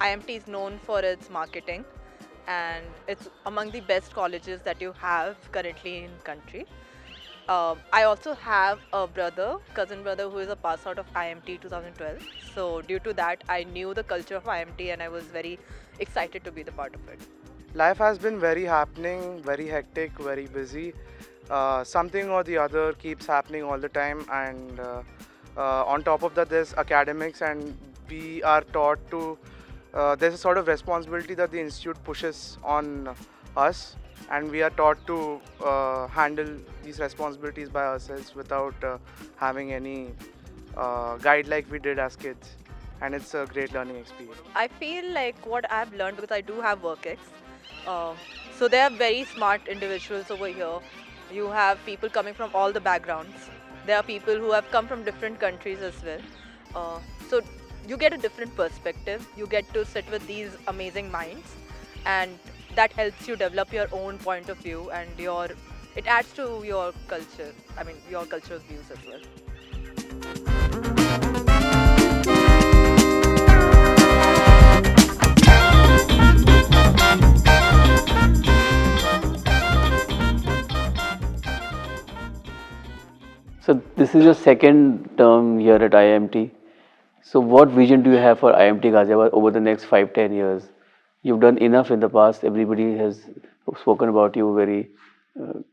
IMT is known for its marketing, and it's among the best colleges that you have currently in country. I also have a brother, cousin brother, who is a pass out of IMT 2012. So due to that, I knew the culture of IMT, and I was very excited to be the part of it. Life has been very happening, very hectic, very busy. Something or the other keeps happening all the time, and on top of that, there's academics, and we are taught to. There's a sort of responsibility that the institute pushes on us, and we are taught to handle these responsibilities by ourselves without having any guide like we did as kids, and it's a great learning experience. I feel like what I've learned, because I do have work ex. Uh, so they are very smart individuals over here. You have people coming from all the backgrounds. There are people who have come from different countries as well. Uh, so you get a different perspective. You get to sit with these amazing minds, and that helps you develop your own point of view, and your it adds to your culture. I mean, your culture's views as well. So this is your second term here at IMT. So what vision do you have for IMT Ghaziabad over the next 5-10 years? You've done enough in the past. Everybody has spoken about you very,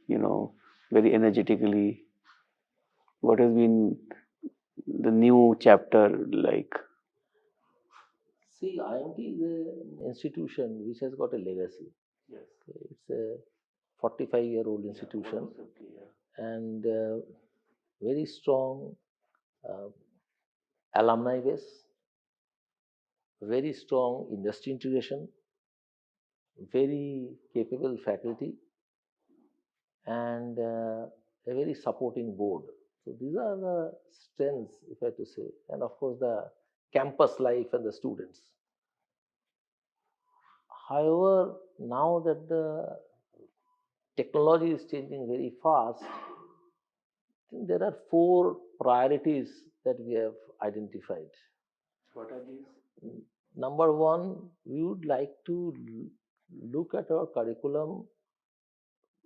you know, very energetically. What has been the new chapter like? See, IMT is an institution which has got a legacy. Yes. It's a 45-year-old institution and very strong uh, alumni base, very strong industry integration, very capable faculty, and a very supporting board. So these are the strengths, if I have to say, and of course the campus life and the students. However, now that the technology is changing very fast, I think there are four priorities that we have identified. What are these? Number one, we would like to look at our curriculum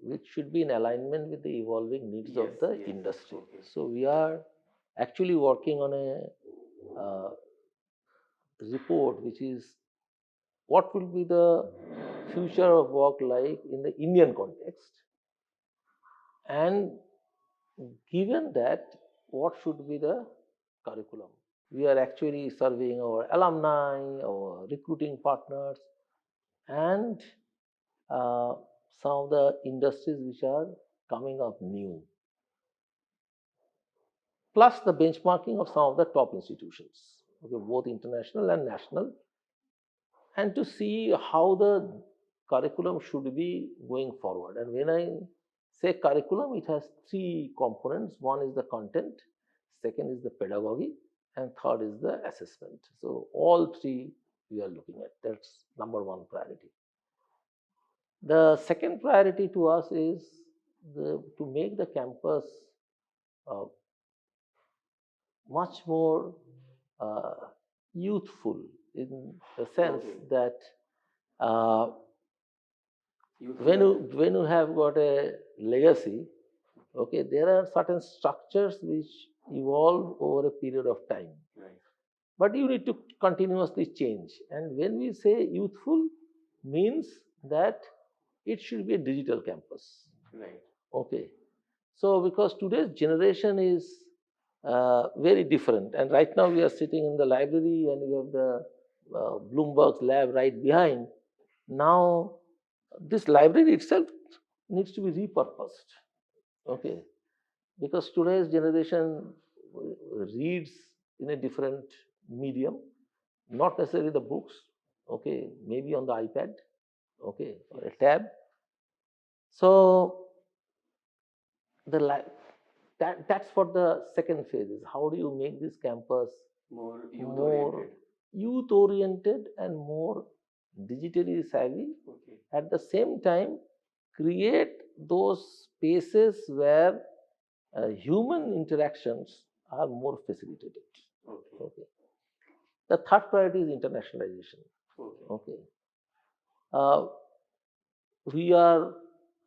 which should be in alignment with the evolving needs of the industry. Okay. So we are actually working on a report which is what will be the future of work like in the Indian context, and given that, what should be the curriculum? We are actually surveying our alumni, our recruiting partners, and uh, some of the industries which are coming up new, plus the benchmarking of some of the top institutions, okay, both international and national, and to see how the curriculum should be going forward. And when I say curriculum, it has three components. One is the content, second is the pedagogy, and third is the assessment. So all three we are looking at. That's number one priority. The second priority to us is to make the campus uh, much more uh, youthful, in the sense that uh, when you have got a legacy, okay, there are certain structures which evolve over a period of time. Right. But you need to continuously change. And when we say youthful, means that it should be a digital campus. Right. Okay. So because today's generation is very different, and right now we are sitting in the library and we have the Bloomberg's lab right behind. Now this library itself needs to be repurposed. Okay, because today's generation reads in a different medium, not necessarily the books. Okay, maybe on the iPad. Okay, or a tab. So the that's for the second phase, is how do you make this campus More more youth oriented and more digitally savvy, Okay. at the same time create those spaces where human interactions are more facilitated. Okay. Okay. The third priority is internationalization. Okay. Uh, we are,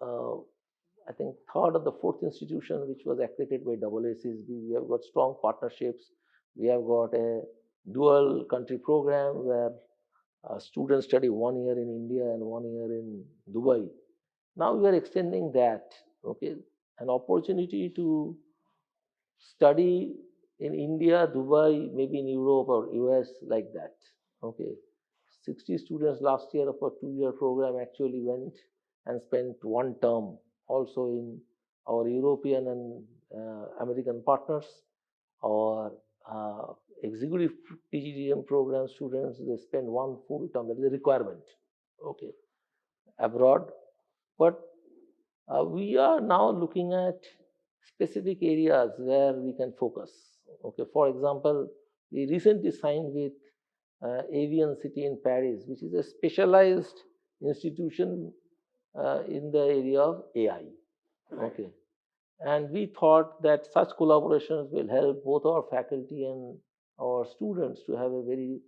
I think, third or the fourth institution which was accredited by AACSB. We have got strong partnerships. We have got a dual country program where students study 1 year in India and 1 year in Dubai. Now we are extending that, okay, an opportunity to study in India, Dubai, maybe in Europe or US, like that. Okay. 60 students last year of a 2 year program actually went and spent 1 term also in our European and American partners. Our executive PGDM program students, they spend 1 full term, that is a requirement, okay, abroad. But we are now looking at specific areas where we can focus. Okay, for example, we recently signed with Avian City in Paris, which is a specialized institution in the area of AI. Okay, and we thought that such collaborations will help both our faculty and our students to have a very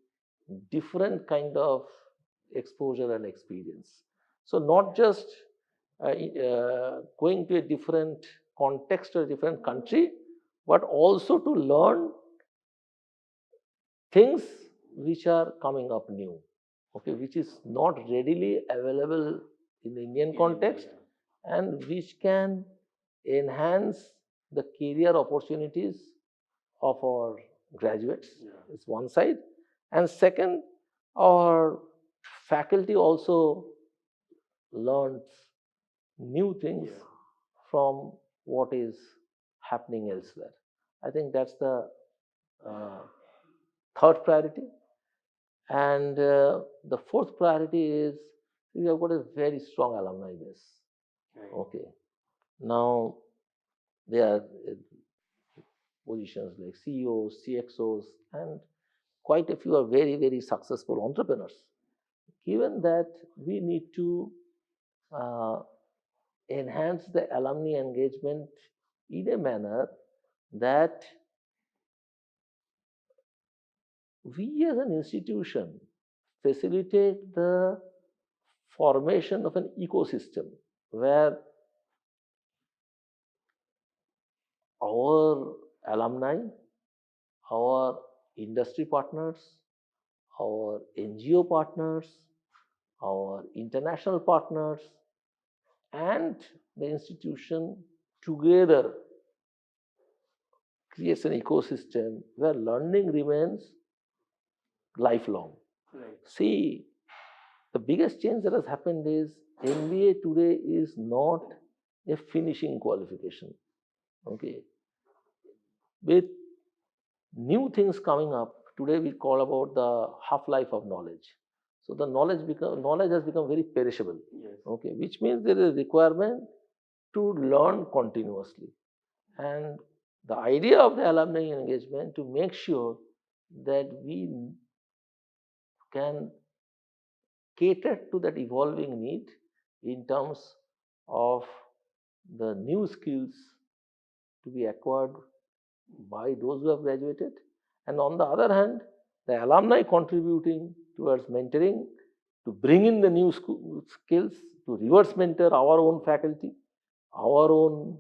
different kind of exposure and experience. So not just going to a different context or a different country, but also to learn things which are coming up new, okay, which is not readily available in the Indian context, and which can enhance the career opportunities of our graduates. It's one side. And second, our faculty also learns new things from what is happening elsewhere. I think that's the uh, third priority. And the fourth priority is we have got a very strong alumni base. Okay. Now, there are positions like CEOs, CXOs, and quite a few are very, very successful entrepreneurs. Given that we need to uh, enhance the alumni engagement in a manner that we as an institution facilitate the formation of an ecosystem where our alumni, our industry partners, our NGO partners, our international partners, and the institution together creates an ecosystem where learning remains lifelong. See, the biggest change that has happened is MBA today is not a finishing qualification. Okay. With new things coming up, today we call about the half-life of knowledge. So the knowledge has become very perishable. Okay, which means there is a requirement to learn continuously. And the idea of the alumni engagement to make sure that we can cater to that evolving need in terms of the new skills to be acquired by those who have graduated, and on the other hand, the alumni contributing towards mentoring to bring in the new skills, to reverse mentor our own faculty, our own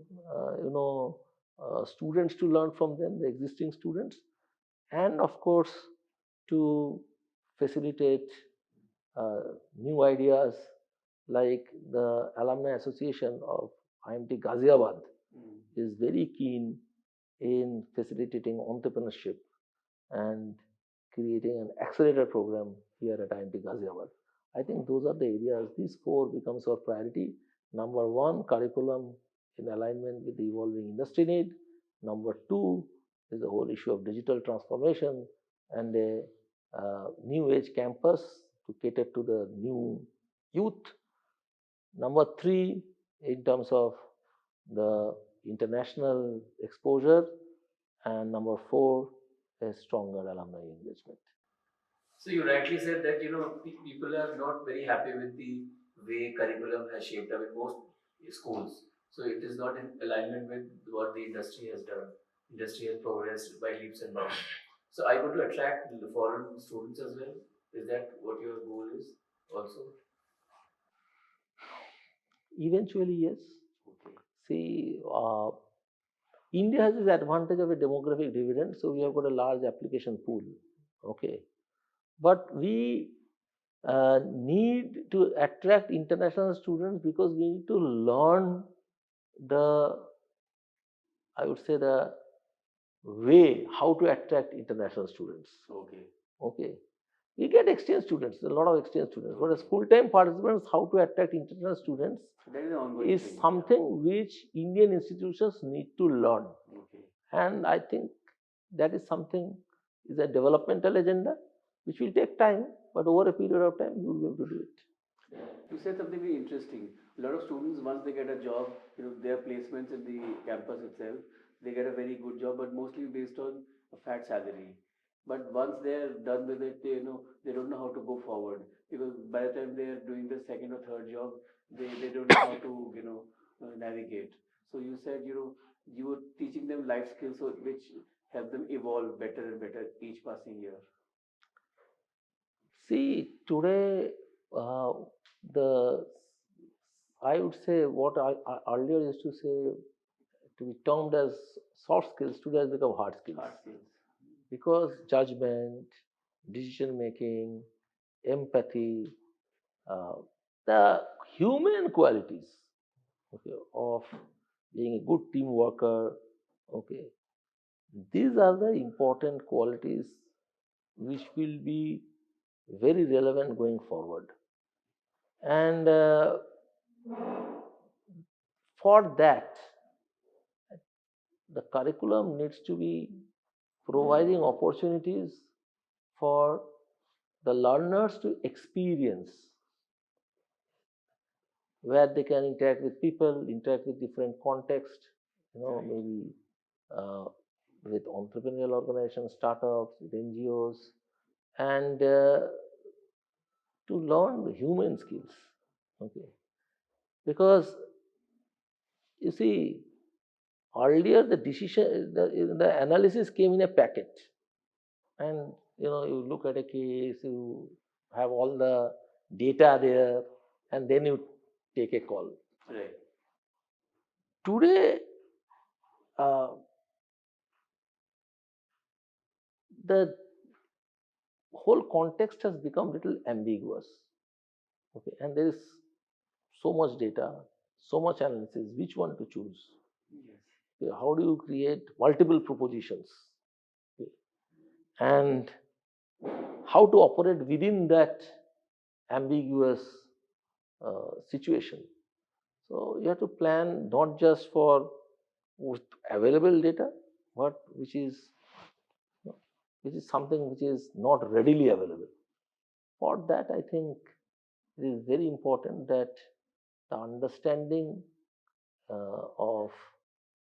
students, to learn from them, the existing students, and of course to facilitate new ideas, like the Alumni Association of IMT Ghaziabad is very keen in facilitating entrepreneurship and creating an accelerator program here at IMT Ghaziabad. I think those are the areas. These four becomes our priority. Number one, curriculum in alignment with the evolving industry need. Number two is the whole issue of digital transformation and a new age campus to cater to the new youth. Number three, in terms of the international exposure. And number four is stronger alumni engagement. So you rightly said that people are not very happy with the way curriculum has shaped up in most schools. So it is not in alignment with what the industry has done. Industry has progressed by leaps and bounds. So I want to attract the foreign students as well. Is that what your goal is also? Eventually, yes. Okay. See, India has this advantage of a demographic dividend, so we have got a large application pool. Okay, but we need to attract international students because we need to learn the, I would say, the way how to attract international students. Okay. Okay, we get exchange students, a lot of exchange students, but as full-time participants, how to attract international students That is an ongoing is thing. something which Indian institutions need to learn. Okay. And I think that is something, is a developmental agenda which will take time, but over a period of time you will be able to do it. You said something very interesting. A lot of students, once they get a job, their placements in the campus itself, they get a very good job, but mostly based on a fat salary. But once they're done with it, they don't know how to go forward, because by the time they're doing the second or third job, they don't know how to, navigate. So you said, you were teaching them life skills, so which help them evolve better and better each passing year. See, today, the I would say what I earlier used to say to be termed as soft skills today has become hard skills. Hard skills. Because judgment, decision making, empathy, uh, the human qualities, okay, of being a good team worker, okay, these are the important qualities which will be very relevant going forward. And for that, the curriculum needs to be providing opportunities for the learners to experience, where they can interact with people, interact with different contexts, maybe uh, with entrepreneurial organizations, startups, with NGOs, and to learn human skills. Okay, because you see, earlier the decision, the analysis came in a packet, and you look at a case, you have all the data there, and then you take a call. Right. Today, uh, the whole context has become little ambiguous. Okay, and there is so much data, so much analysis. Which one to choose? Yes. Okay, how do you create multiple propositions? Okay, and how to operate within that ambiguous situation. So you have to plan not just for with available data, but which is something which is not readily available. For that, I think it is very important that the understanding of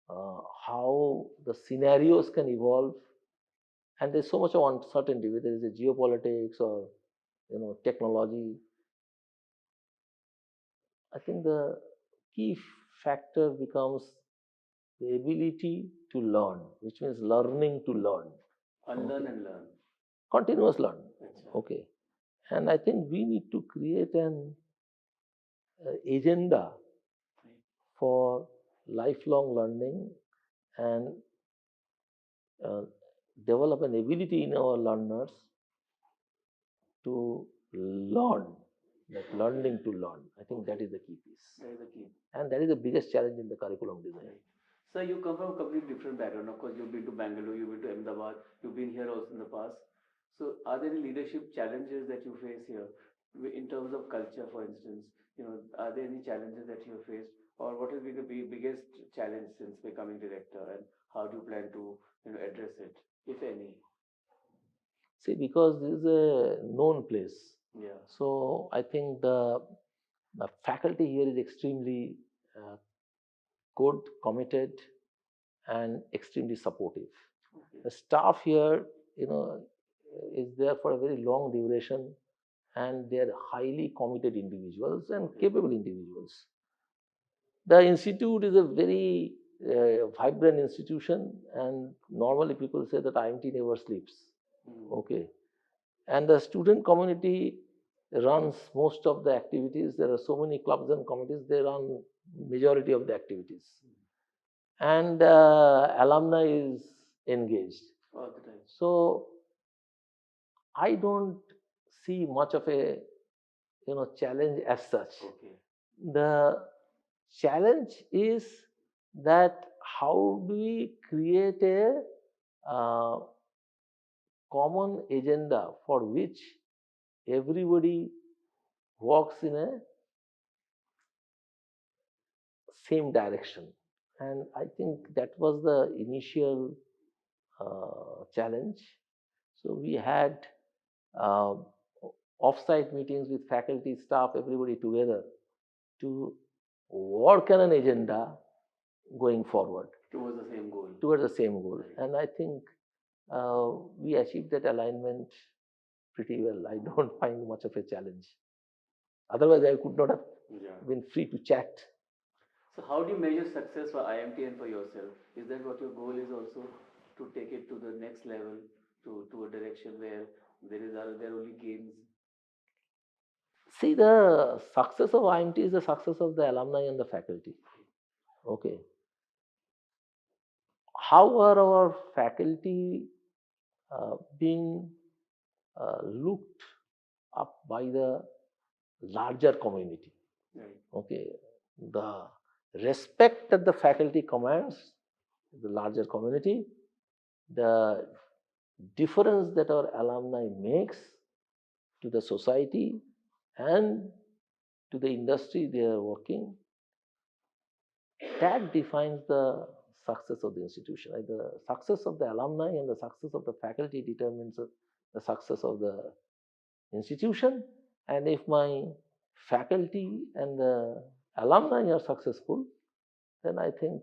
how the scenarios can evolve, and there's so much of uncertainty, whether it's a geopolitics or technology. I think the key factor becomes the ability to learn, which means learning to learn. Unlearn Okay. and learn. Continuous learning. That's right. Okay. And I think we need to create an agenda for lifelong learning and uh, develop an ability in our learners to learn, like learning to learn. I think that is the key piece. That is the key. And that is the biggest challenge in the curriculum design. Right. So you come from a completely different background. Of course, you've been to Bangalore, you've been to Ahmedabad, you've been here also in the past. So are there any leadership challenges that you face here in terms of culture, for instance? Are there any challenges that you have faced, or what has been the biggest challenge since becoming director, and how do you plan to address it, if any? See, because this is a known place. Yeah. So I think the faculty here is extremely good, committed, and extremely supportive. Okay. The staff here, is there for a very long duration, and they are highly committed individuals and capable individuals. The institute is a very vibrant institution, and normally people say that IMT never sleeps. Mm. Okay, And the student community runs most of the activities. There are so many clubs and committees, they run majority of the activities. And alumni is engaged. All the time. So I don't see much of a challenge as such. Okay. The challenge is that how do we create a uh, common agenda for which everybody walks in a same direction. And I think that was the initial challenge. So we had uh, off-site meetings with faculty, staff, everybody together to work on an agenda going forward Towards the same goal. towards the same goal. And I think we achieved that alignment pretty well. I don't find much of a challenge. Otherwise, I could not have been free to chat. So how do you measure success for IMT and for yourself? Is that what your goal is also, to take it to the next level, to a direction where there are only gains? See, the success of IMT is the success of the alumni and the faculty. Okay. How are our faculty being looked up by the larger community? Right. Okay. The respect that the faculty commands the larger community, the difference that our alumni makes to the society and to the industry they are working, that defines the success of the institution. Like the success of the alumni and the success of the faculty determines the success of the institution. And if my faculty and the alumni are successful, then I think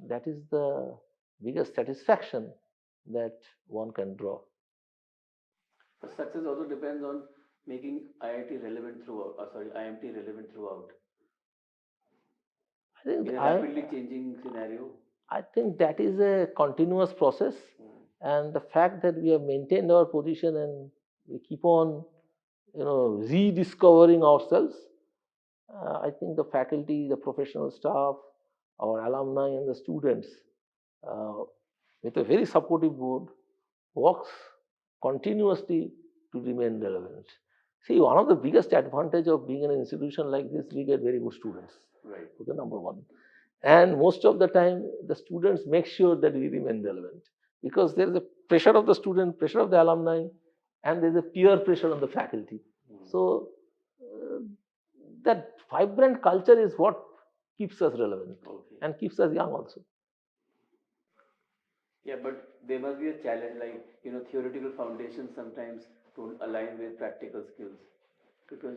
that is the biggest satisfaction that one can draw. But success also depends on making IIT relevant throughout. IMT relevant throughout. I think In a rapidly changing scenario. I think that is a continuous process, and the fact that we have maintained our position and we keep on, rediscovering ourselves. I think the faculty, the professional staff, our alumni, and the students, uh, with a very supportive board, works continuously to remain relevant. See, one of the biggest advantage of being in an institution like this, we get very good students. Right. Okay, number one. And most of the time, the students make sure that we remain relevant, because there is a pressure of the student, pressure of the alumni, and there is a peer pressure on the faculty. So that vibrant culture is what keeps us relevant and keeps us young also. Yeah, but there must be a challenge, like, theoretical foundations sometimes don't align with practical skills, because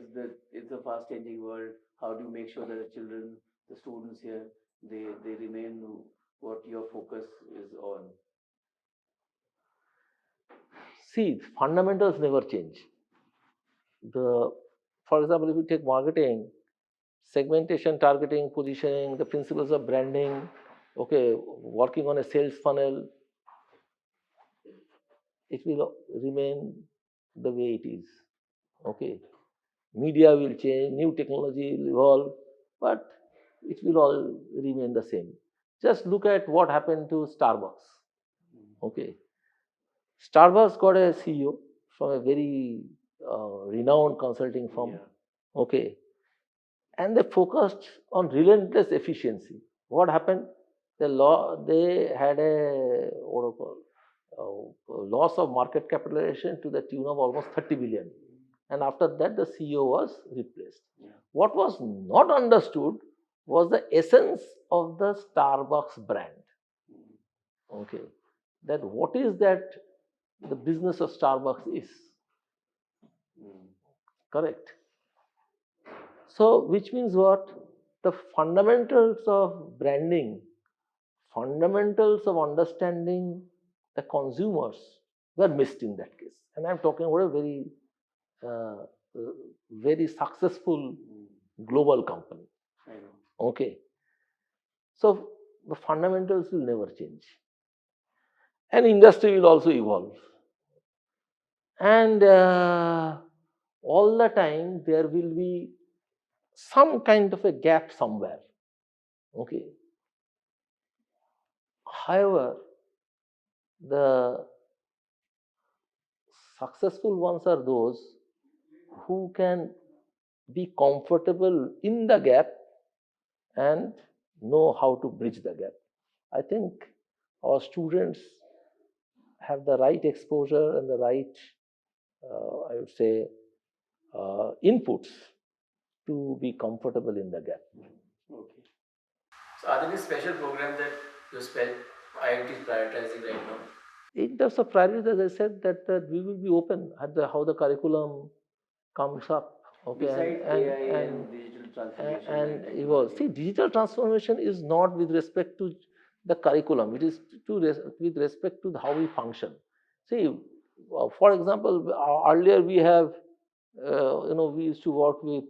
it's a fast changing world. How do you make sure that the children, the students here, they remain what your focus is on? See, fundamentals never change. For example, if you take marketing, segmentation, targeting, positioning, the principles of branding, okay, working on a sales funnel, it will remain the way it is. Okay, media will change, new technology will evolve, but it will all remain the same. Just look at what happened to Starbucks. Okay, Starbucks got a CEO from a very renowned consulting firm. Yeah. Okay, and they focused on relentless efficiency. What happened? They had a loss of market capitalization to the tune of almost 30 billion. And after that, the CEO was replaced. Yeah. What was not understood was the essence of the Starbucks brand. Okay, that what is that the business of Starbucks is. Correct. So, which means what? The fundamentals of branding, fundamentals of understanding the consumers were missed in that case. And I'm talking about a uh, very successful global company. I know. Okay. So the fundamentals will never change. And industry will also evolve. And all the time there will be some kind of a gap somewhere. Okay. However, the successful ones are those who can be comfortable in the gap and know how to bridge the gap. I think our students have the right exposure and the right, I would say, inputs to be comfortable in the gap. Okay. So are there any special programs that you spell IIT is prioritizing right now? In terms of priorities, as I said, that we will be open at how the curriculum comes up. Okay, Besides AI and digital transformation and and evolve. technology. See, digital transformation is not with respect to the curriculum. It is with respect to how we function. See, for example, earlier we have, we used to work with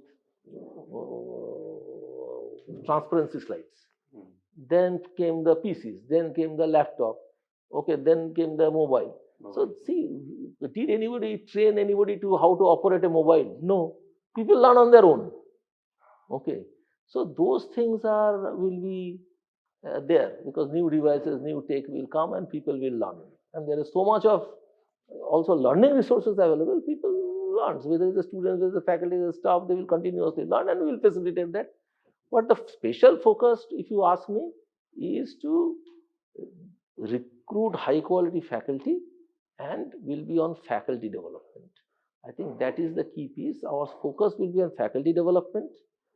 transparency slides. Then came the PCs, then came the laptop, okay, then came the mobile. So see, did anybody train anybody to how to operate a mobile? No, people learn on their own. Okay, so those things will be there because new devices, new tech will come and people will learn. And there is so much of also learning resources available. People learn. So whether it's the students, whether the faculty, the staff, they will continuously learn and we will facilitate that. But the special focus, if you ask me, is to recruit high quality faculty and will be on faculty development. I think that is the key piece. Our focus will be on faculty development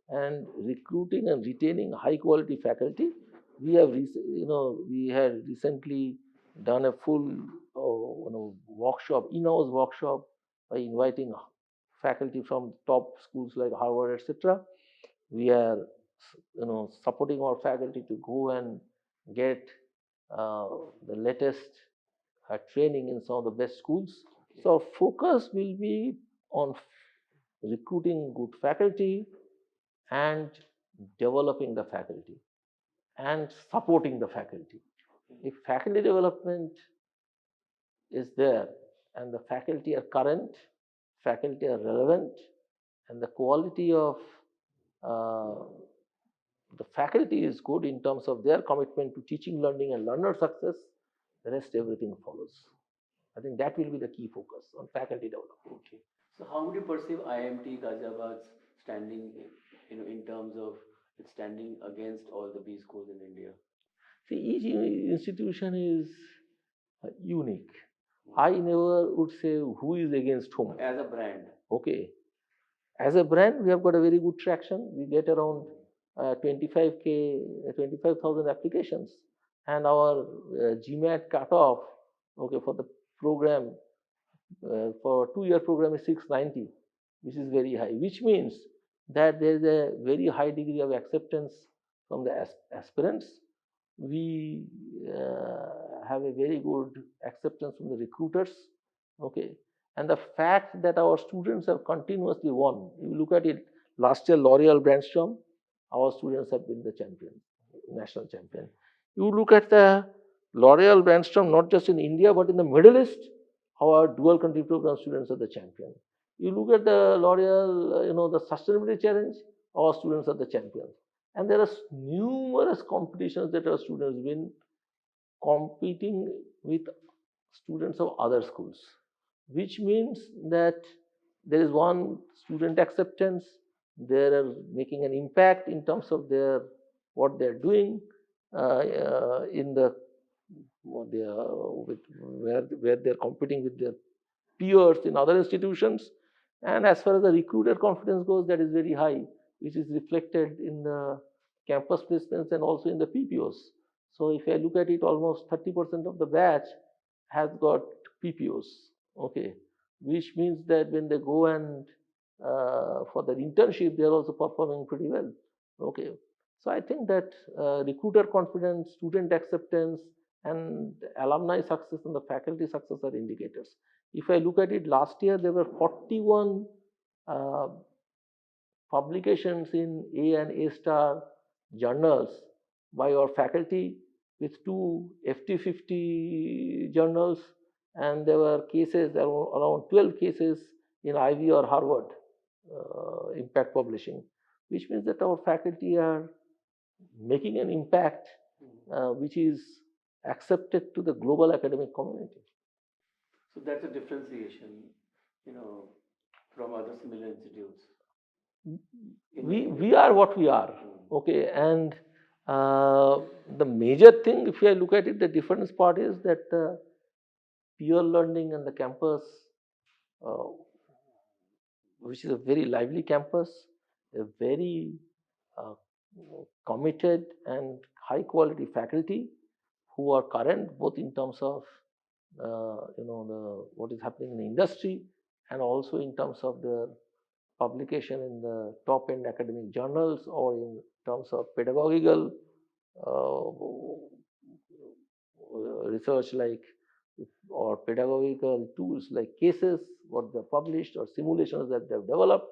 and recruiting and retaining high quality faculty. We have, we had recently done a full, workshop, in-house workshop by inviting faculty from top schools like Harvard, etc. We are, supporting our faculty to go and get the latest training in some of the best schools. So our focus will be on recruiting good faculty and developing the faculty and supporting the faculty. If faculty development is there and the faculty are current, faculty are relevant, and the quality of uh, the faculty is good in terms of their commitment to teaching, learning, and learner success, the rest everything follows. I think that will be the key focus on faculty development. Okay. So how would you perceive IMT Ghaziabad's standing, in terms of its standing against all the B schools in India? See, each institution is unique. I never would say who is against whom. As a brand. Okay. As a brand, we have got a very good traction. We get around 25,000 applications, and our GMAT cutoff, okay, for the program, for 2-year program is 690, which is very high, which means that there is a very high degree of acceptance from the aspirants. We have a very good acceptance from the recruiters. Okay, and the fact that our students have continuously won. You look at it, last year L'Oreal Brandstorm, our students have been the champion, national champion. You look at the L'Oreal Brandstorm, not just in India but in the Middle East, our dual country program students are the champion. You look at the L'Oreal, the sustainability challenge, our students are the champions. And there are numerous competitions that our students win, competing with students of other schools, which means that there is one student acceptance, they are making an impact in terms of what they are doing in the what they are, where they are competing with their peers in other institutions. And as far as the recruiter confidence goes, that is very high, which is reflected in the campus placements and also in the PPOs. So if I look at it, almost 30% of the batch has got PPOs. Okay, which means that when they go and for their internship, they are also performing pretty well. Okay, so I think that recruiter confidence, student acceptance, and alumni success and the faculty success are indicators. If I look at it, last year there were 41 uh, publications in A and A star journals by our faculty, with 2 FT50 journals and there were cases, around 12 cases in Ivy or Harvard impact publishing, which means that our faculty are making an impact which is accepted to the global academic community. So that's a differentiation, you know, from other similar institutes. We are what we are, okay, and the major thing, if I look at it, the difference part is that the peer learning and the campus, uh, which is a very lively campus, a very uh, committed and high quality faculty who are current both in terms of the what is happening in the industry and also in terms of the publication in the top end academic journals or in terms of pedagogical research like or pedagogical tools like cases what they published or simulations that they've developed.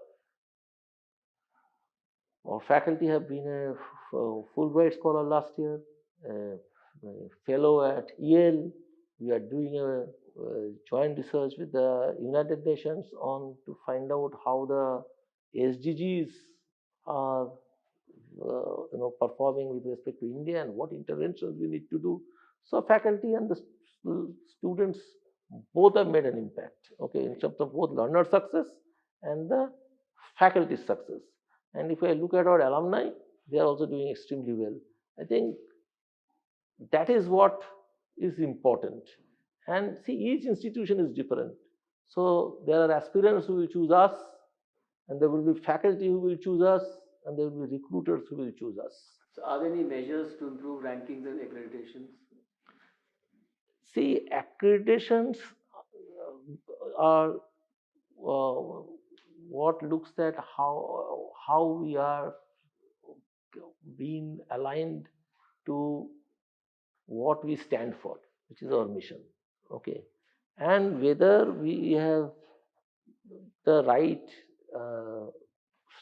Our faculty have been a Fulbright scholar last year, a fellow at Yale. We are doing a joint research with the United Nations on to find out how the SDGs are performing with respect to India and what interventions we need to do. So faculty and the students both have made an impact, okay, in terms of both learner success and the faculty success. And if I look at our alumni, they are also doing extremely well. I think that is what is important. And see, each institution is different. So there are aspirants who will choose us, and there will be faculty who will choose us, and there will be recruiters who will choose us. So are there any measures to improve rankings and accreditations? See, accreditations are what looks at how we are being aligned to what we stand for, which is our mission, okay, and whether we have the right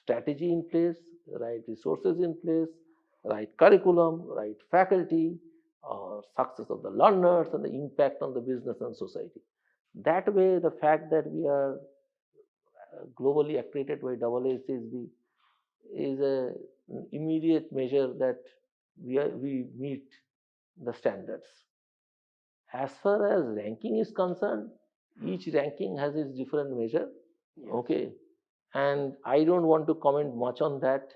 strategy in place, right resources in place, right curriculum, right faculty, success of the learners, and the impact on the business and society. That way, the fact that we are globally accredited by AACSB is an immediate measure that we meet the standards. As far as ranking is concerned, each ranking has its different measure, yes. Okay, and I don't want to comment much on that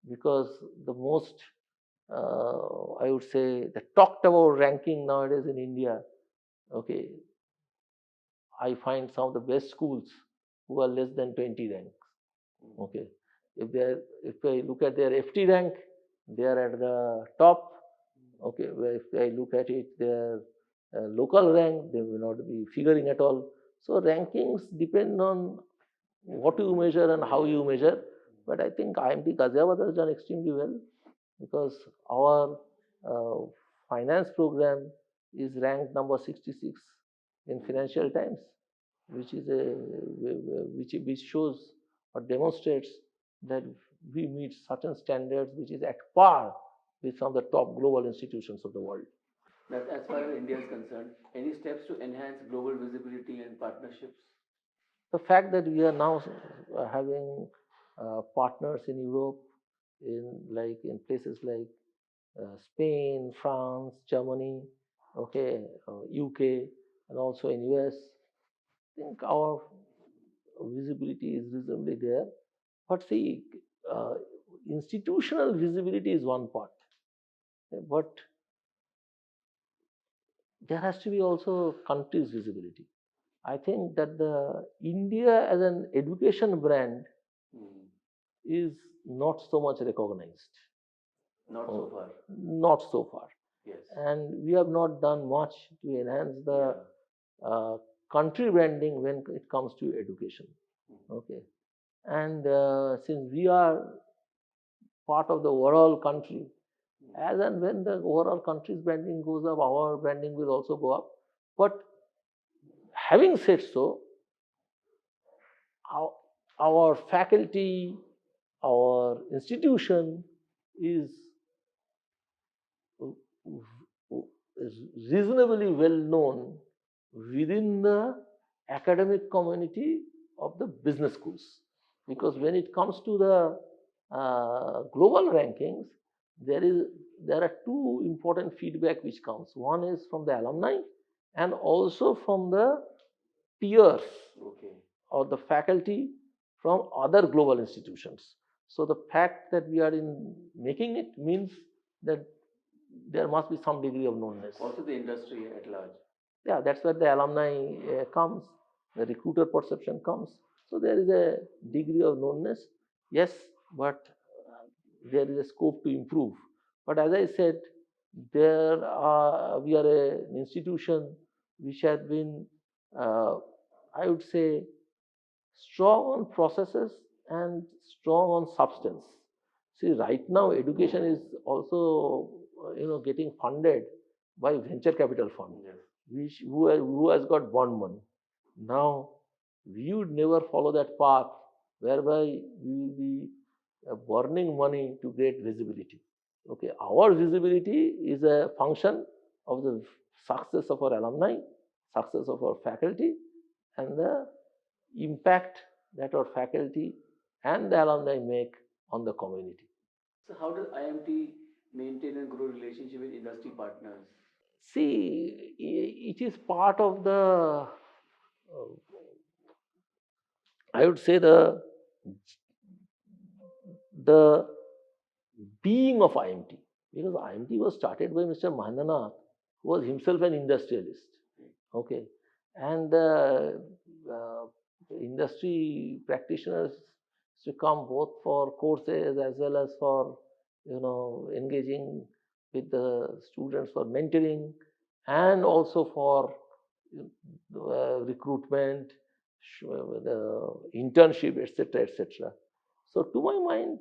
because the most I would say the talked about ranking nowadays in India, okay, I find some of the best schools who are less than 20 ranks. Okay, if I look at their FT rank, they are at the top. Okay, where if I look at it, their local rank, they will not be figuring at all. So rankings depend on what you measure and how you measure. But I think IMT Ghaziabad has done extremely well because our finance program is ranked number 66 in Financial Times, which is which shows or demonstrates that we meet certain standards which is at par with some of the top global institutions of the world. But as far as India is concerned, any steps to enhance global visibility and partnerships? The fact that we are now having partners in Europe, in places like Spain, France, Germany, okay, UK, and also in US, I think our visibility is reasonably there. But see, uh, institutional visibility is one part, but there has to be also country's visibility. I think that the India as an education brand is not so much recognized. Not so far. Not so far. Yes. And we have not done much to enhance the country branding when it comes to education. Okay. And since we are part of the overall country, as and when the overall country's branding goes up, our branding will also go up. But having said so, our faculty, our institution is reasonably well known within the academic community of the business schools. Because when it comes to the global rankings, there are two important feedback which comes. One is from the alumni and also from the peers or the faculty from other global institutions. So the fact that we are in making it means that there must be some degree of knownness. Also the industry at large. Yeah, that's where the alumni comes, the recruiter perception comes. So there is a degree of knownness, yes, but there is a scope to improve. But as I said, we are an institution which has been, I would say, strong on processes and strong on substance. See, right now education is also getting funded by venture capital fund, who has got bond money. Now we would never follow that path whereby we will be burning money to get visibility. Okay, our visibility is a function of the success of our alumni, success of our faculty, and the impact that our faculty and the alumni make on the community. So how does IMT maintain and grow relationship with industry partners? See, it is part of the, I would say, the being of IMT. Because IMT was started by Mr. Mahendranath, who was himself an industrialist. Okay, and industry practitioners to come both for courses as well as for engaging with the students for mentoring and also for recruitment, the internship, etc., etc. So to my mind,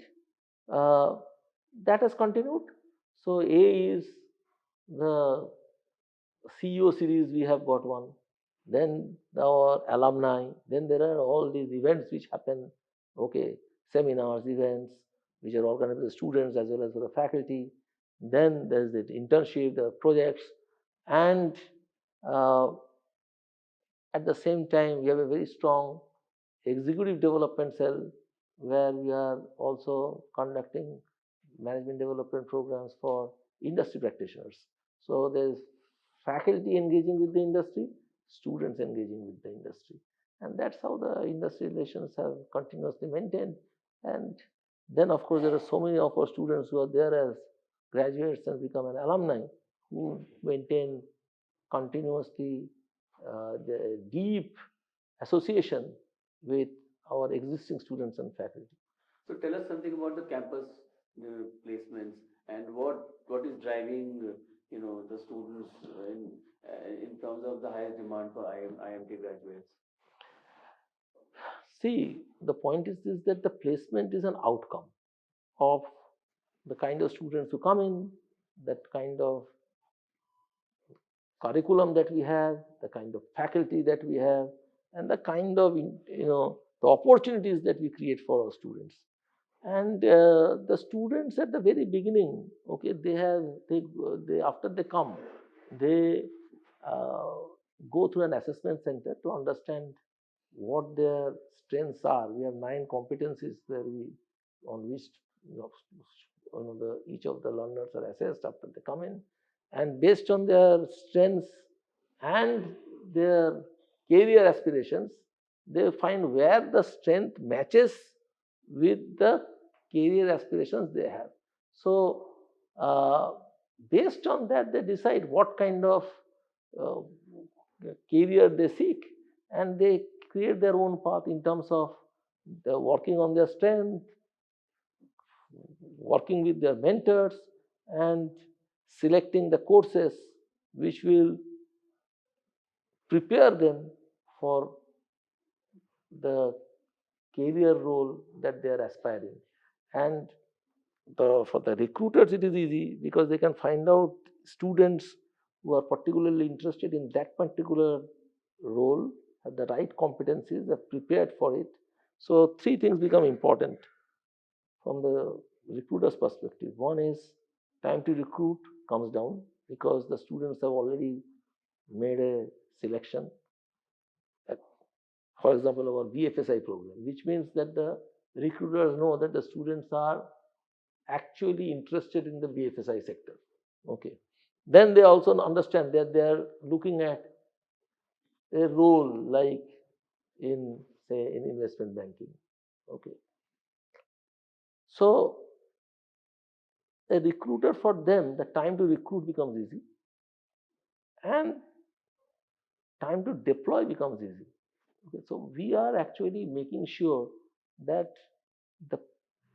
uh, that has continued. So A is the CEO series, we have got one. Then our alumni. Then there are all these events which happen. Okay, seminars, events, which are organized by the students as well as for the faculty. Then there's the internship, the projects, and uh, at the same time, we have a very strong executive development cell where we are also conducting management development programs for industry practitioners. So there's faculty engaging with the industry, students engaging with the industry. And that's how the industry relations have continuously maintained. And then, of course, there are so many of our students who are there as graduates and become an alumni who maintain continuously the deep association with our existing students and faculty. So tell us something about the campus placements and what is driving the students in terms of the highest demand for IMT graduates. See, the point is this, that the placement is an outcome of the kind of students who come in, that kind of curriculum that we have, the kind of faculty that we have, and the kind of the opportunities that we create for our students. And the students at the very beginning, okay, they after they come, they uh, go through an assessment center to understand what their strengths are. We have 9 competencies where on which each of the learners are assessed after they come in, and based on their strengths and their career aspirations, they find where the strength matches with the career aspirations they have. So, based on that, they decide what kind of uh, career they seek, and they create their own path in terms of working on their strength, working with their mentors, and selecting the courses which will prepare them for the career role that they are aspiring. And for the recruiters, it is easy because they can find out students who are particularly interested in that particular role, have the right competencies, are prepared for it. So 3 things become important from the recruiter's perspective. One is time to recruit comes down because the students have already made a selection. For example, our BFSI program, which means that the recruiters know that the students are actually interested in the BFSI sector. Okay. Then they also understand that they are looking at a role like in, say, in investment banking. Okay. So a recruiter, for them, the time to recruit becomes easy and time to deploy becomes easy. Okay. So we are actually making sure that the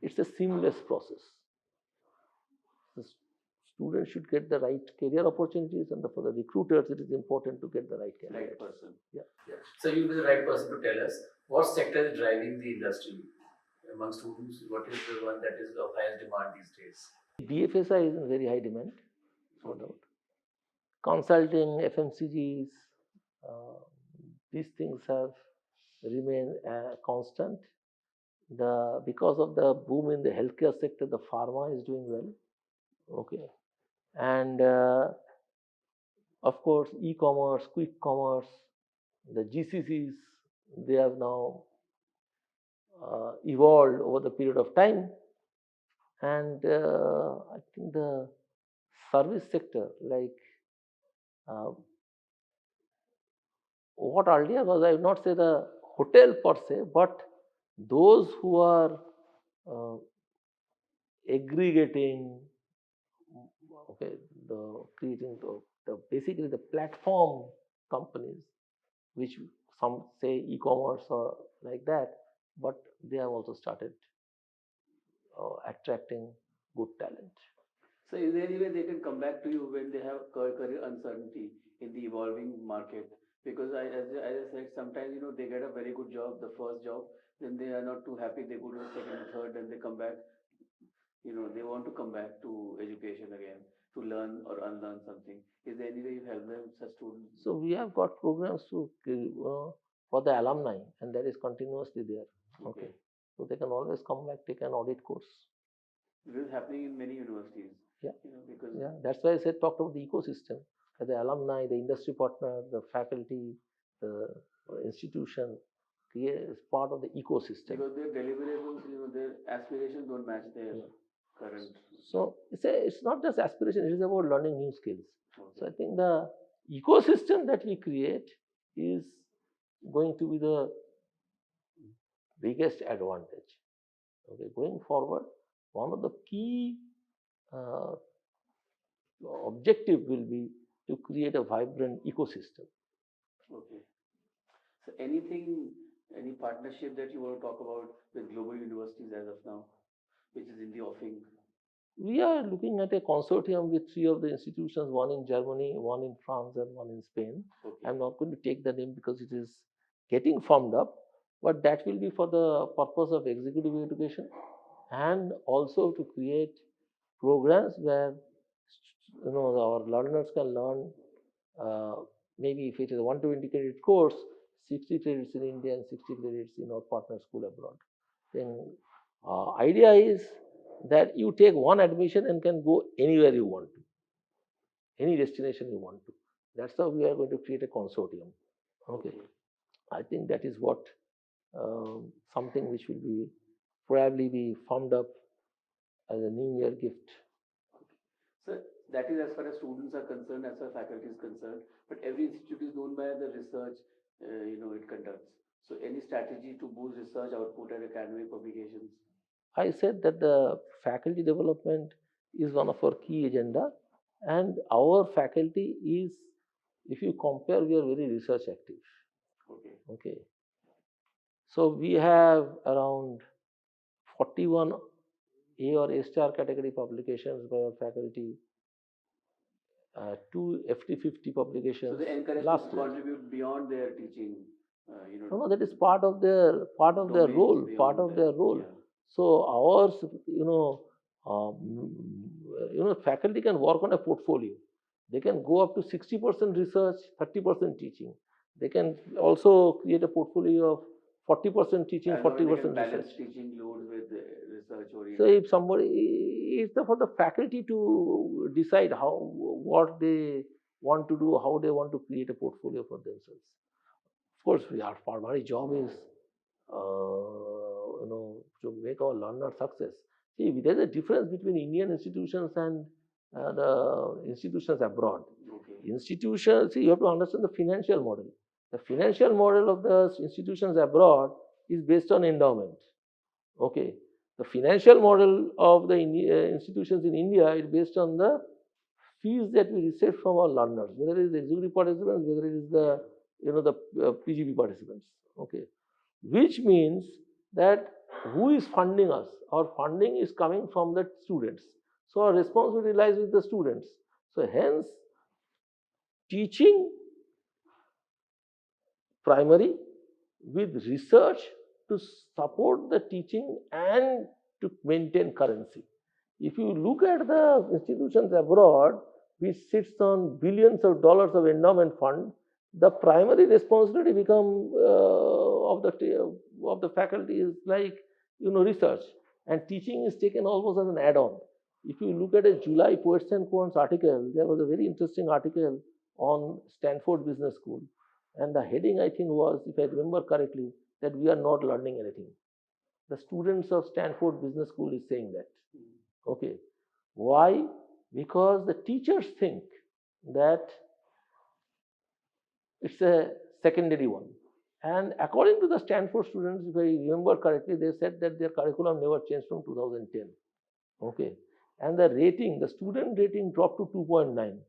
it's a seamless process. The students should get the right career opportunities, and for the recruiters, it is important to get the right candidate. Right person. Yeah. So you'll be the right person to tell us what sector is driving the industry among students. What is the one that is of highest demand these days? BFSI is in very high demand, no doubt. Consulting, FMCGs, uh, these things have remained constant. Because of the boom in the healthcare sector, the pharma is doing well. Okay, and of course, e-commerce, quick commerce, the GCCs, they have now evolved over the period of time, and I think the service sector, like uh, what earlier was, I would not say the hotel per se, but those who are uh, aggregating, okay, the creating the basically the platform companies, which some say e-commerce or like that, but they have also started attracting good talent. So is there any way they can come back to you when they have career uncertainty in the evolving market? Because as I said, sometimes they get a very good job, the first job, then they are not too happy. They go to the second and third, then they come back. They want to come back to education again to learn or unlearn something. Is there any way you help them, such students? So we have got programs for the alumni, and that is continuously there. Okay. So they can always come back, take an audit course. This is happening in many universities. Yeah. Because that's why I said talked about the ecosystem. The alumni, the industry partner, the faculty, the institution is part of the ecosystem. Because their deliverables, their aspirations don't match their current. So it's not just aspiration, it is about learning new skills. Okay. So I think the ecosystem that we create is going to be the biggest advantage. Okay, going forward, one of the key uh, objective will be to create a vibrant ecosystem. Okay. So any partnership that you want to talk about with global universities as of now, which is in the offing? We are looking at a consortium with 3 of the institutions, one in Germany, one in France, and one in Spain. Okay. I'm not going to take the name because it is getting formed up, but that will be for the purpose of executive education and also to create programs where our learners can learn. Maybe if it is a 120 credit course, 60 credits in India and 60 credits in our partner school abroad. Then idea is that you take one admission and can go anywhere you want to, any destination you want to. That's how we are going to create a consortium. Okay. I think that is what something which will be probably be formed up as a New Year gift. So that is as far as students are concerned, as far as faculty is concerned. But every institute is known by the research, it conducts. So any strategy to boost research output and academic publications? I said that the faculty development is one of our key agenda, and our faculty is, if you compare, we are very research active. Okay. Okay. So we have around 41 A or A star category publications by our faculty, 2 FT50 publications. So they encourage last to year. contribute beyond their teaching. No, that is part of their role. Part of their role. Yeah. So ours, faculty can work on a portfolio. They can go up to 60% research, 30% teaching. They can also create a portfolio of 40% teaching, 40% balance research. Teaching loads with research oriented. So if somebody, it's for the faculty to decide what they want to do, how they want to create a portfolio for themselves. Of course, our primary job is, to make our learner success. See, there's a difference between Indian institutions and the institutions abroad. Okay. Institutions, see, you have to understand the financial model. The financial model of the institutions abroad is based on endowment. Okay. The financial model of the institutions in India is based on the fees that we receive from our learners, whether it is the executive participants, whether it is the PGP participants. Okay, which means that who is funding us? Our funding is coming from the students. So our responsibility lies with the students. So hence, teaching primary with research to support the teaching and to maintain currency. If you look at the institutions abroad, which sits on billions of dollars of endowment fund, the primary responsibility of the faculty is like research, and teaching is taken almost as an add-on. If you look at a July Poets and Quants article, there was a very interesting article on Stanford Business School, and the heading I think was, if I remember correctly, that we are not learning anything. The students of Stanford Business School is saying that. Okay. Why? Because the teachers think that it's a secondary one. And according to the Stanford students, if I remember correctly, they said that their curriculum never changed from 2010. Okay. And the rating, the student rating dropped to 2.9.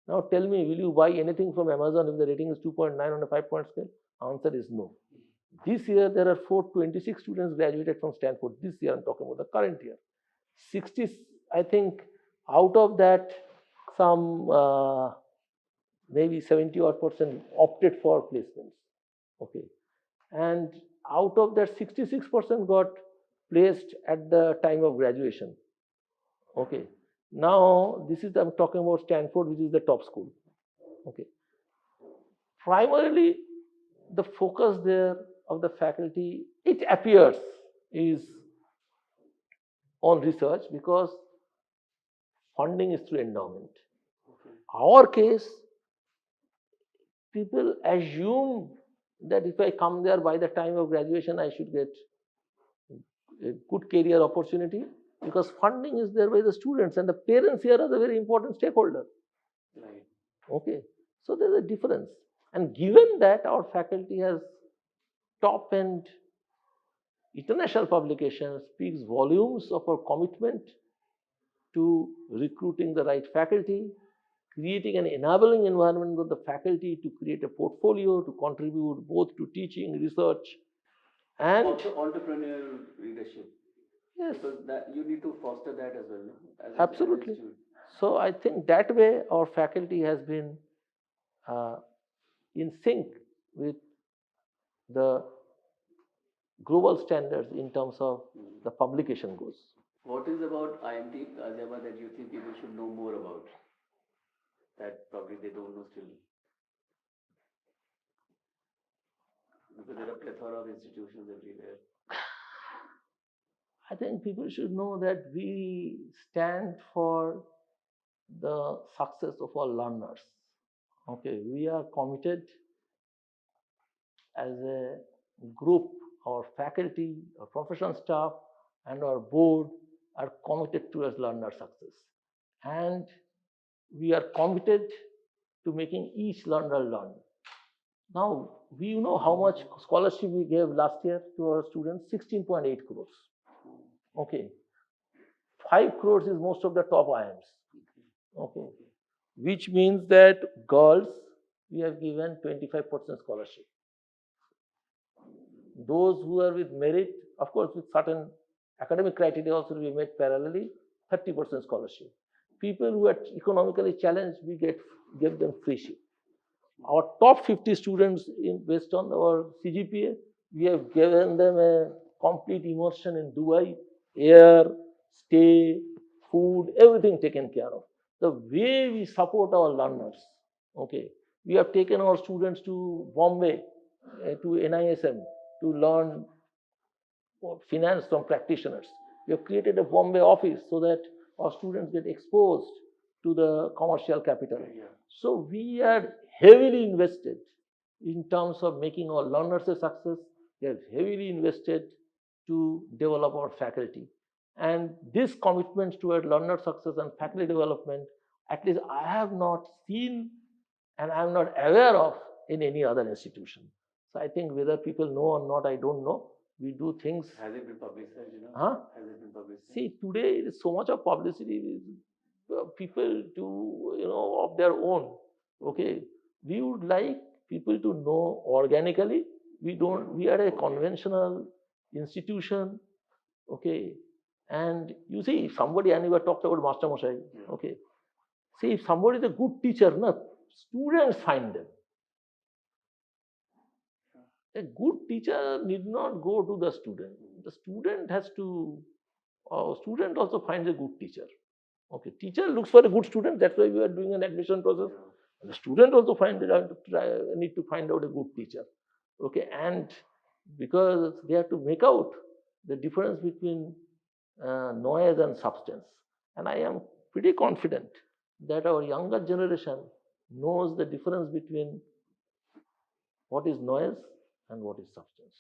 Now tell me, will you buy anything from Amazon if the rating is 2.9 on a 5-point scale? Answer is no. This year, there are 426 students graduated from Stanford. This year, I'm talking about the current year. 60, I think, out of that, some maybe 70% opted for placements. Okay. And out of that, 66% got placed at the time of graduation. Okay. Now, this is, I'm talking about Stanford, which is the top school. Okay. Primarily, the focus there of the faculty, it appears, is on research because funding is through endowment. Okay. Our case, people assume that if I come there by the time of graduation, I should get a good career opportunity because funding is there by the students and the parents here are the very important stakeholder. Right. Okay. So there's a difference. And given that our faculty has top-end international publications, speaks volumes of our commitment to recruiting the right faculty, creating an enabling environment with the faculty to create a portfolio, to contribute both to teaching, research, and also entrepreneurial leadership. Yes, because that you need to foster that as well. As absolutely. So I think that way our faculty has been in sync with the global standards in terms of the publication goes. What is about IMT Ghaziabad that you think people should know more about? That probably they don't know still. Because there are a plethora of institutions everywhere. I think people should know that we stand for the success of our learners. Okay, we are committed as a group, our faculty, our professional staff, and our board are committed towards learner success. And we are committed to making each learner learn. Now, we know how much scholarship we gave last year to our students, 16.8 crores. Okay. 5 crores is most of the top IIMs. Okay. Which means that girls, we have given 25% scholarship. Those who are with merit, of course, with certain academic criteria also we made parallelly, 30% scholarship. People who are economically challenged, we give them free ship. Our top 50 students, based on our CGPA, we have given them a complete immersion in Dubai, air, stay, food, everything taken care of. The way we support our learners, okay, we have taken our students to Bombay, to NISM, to learn finance from practitioners. We have created a Bombay office so that our students get exposed to the commercial capital. So we are heavily invested in terms of making our learners a success. We have heavily invested to develop our faculty. And this commitment toward learner success and faculty development, at least I have not seen and I am not aware of in any other institution. So I think whether people know or not, I don't know. We do things. Has it been publicized? Huh? Has it been publicized? See, today it is so much of publicity. People do, of their own. Okay, we would like people to know organically. We don't. We are a conventional institution. Okay, and you see, if somebody, and you were talked about Master Mosai. Okay, see, if somebody is a good teacher, na, students find them. A good teacher need not go to the student. The student has to. Student also finds a good teacher. Okay, teacher looks for a good student. That's why we are doing an admission process. And the student also need to find out a good teacher. Okay, and because they have to make out the difference between noise and substance. And I am pretty confident that our younger generation knows the difference between what is noise and what is substance.